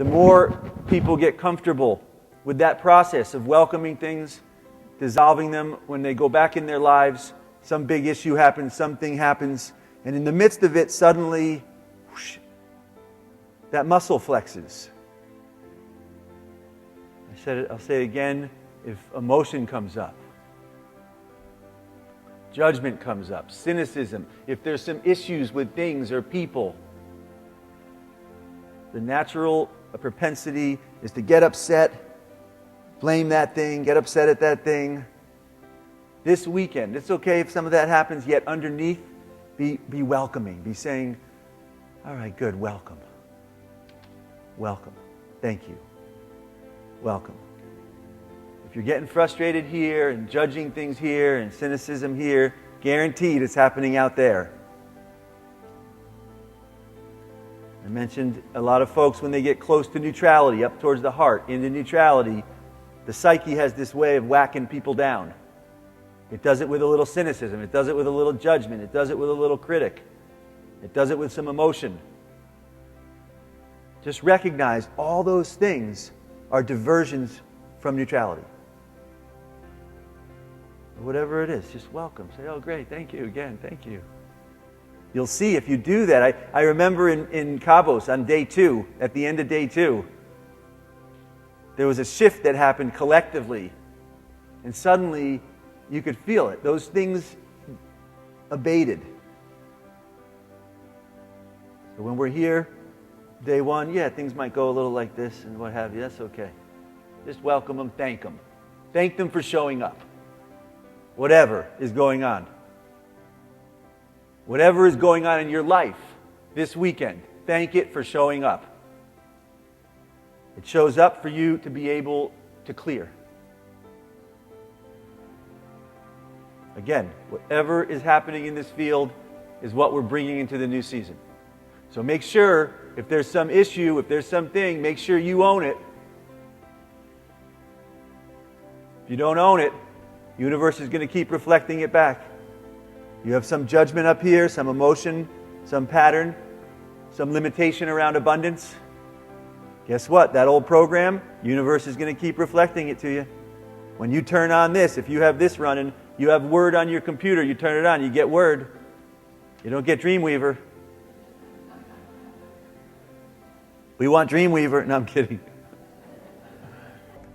the more people get comfortable with that process of welcoming things, dissolving them when they go back in their lives, some big issue happens, something happens, and in the midst of it, suddenly, whoosh, that muscle flexes. I'll say it again, if emotion comes up, judgment comes up, cynicism, if there's some issues with things or people, the natural propensity is to get upset, blame that thing, get upset at that thing. This weekend, it's okay if some of that happens, yet underneath, be welcoming, be saying, all right, good, welcome. Welcome. Thank you. Welcome. If you're getting frustrated here and judging things here and cynicism here, guaranteed it's happening out there. I mentioned a lot of folks, when they get close to neutrality, up towards the heart, into neutrality, the psyche has this way of whacking people down. It does it with a little cynicism. It does it with a little judgment. It does it with a little critic. It does it with some emotion. Just recognize all those things are diversions from neutrality. Whatever it is, just welcome. Say, oh, great, thank you again, thank you. You'll see if you do that. I remember in Cabos on day 2, at the end of day 2, there was a shift that happened collectively. And suddenly, you could feel it. Those things abated. So when we're here, day 1, yeah, things might go a little like this and what have you. That's okay. Just welcome them, thank them. Thank them for showing up. Whatever is going on. Whatever is going on in your life this weekend, thank it for showing up. It shows up for you to be able to clear. Again, whatever is happening in this field is what we're bringing into the new season. So make sure, if there's some issue, if there's something, make sure you own it. If you don't own it, the universe is going to keep reflecting it back. You have some judgment up here, some emotion, some pattern, some limitation around abundance. Guess what? That old program, universe is going to keep reflecting it to you. When you turn on this, if you have this running, you have Word on your computer, you turn it on, you get Word. You don't get Dreamweaver. We want Dreamweaver. No, I'm kidding.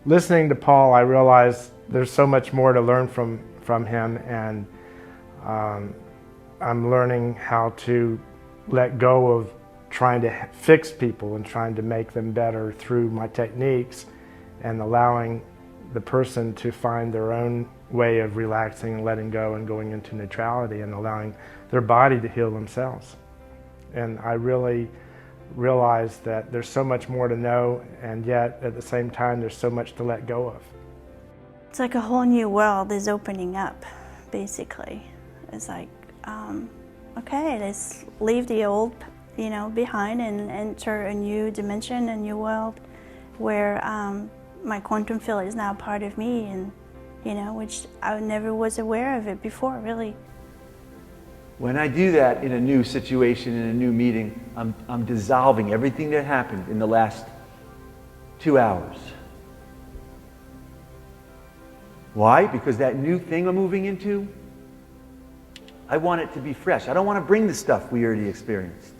Listening to Paul, I realized there's so much more to learn from him, and I'm learning how to let go of trying to fix people and trying to make them better through my techniques, and allowing the person to find their own way of relaxing and letting go and going into neutrality and allowing their body to heal themselves. And I really realized that there's so much more to know, and yet at the same time there's so much to let go of. It's like a whole new world is opening up, basically. It's like, okay, let's leave the old, behind and enter a new dimension, a new world where my quantum field is now part of me, and which I never was aware of it before, really. When I do that in a new situation, in a new meeting, I'm dissolving everything that happened in the last 2 hours. Why? Because that new thing I'm moving into, I want it to be fresh. I don't want to bring the stuff we already experienced.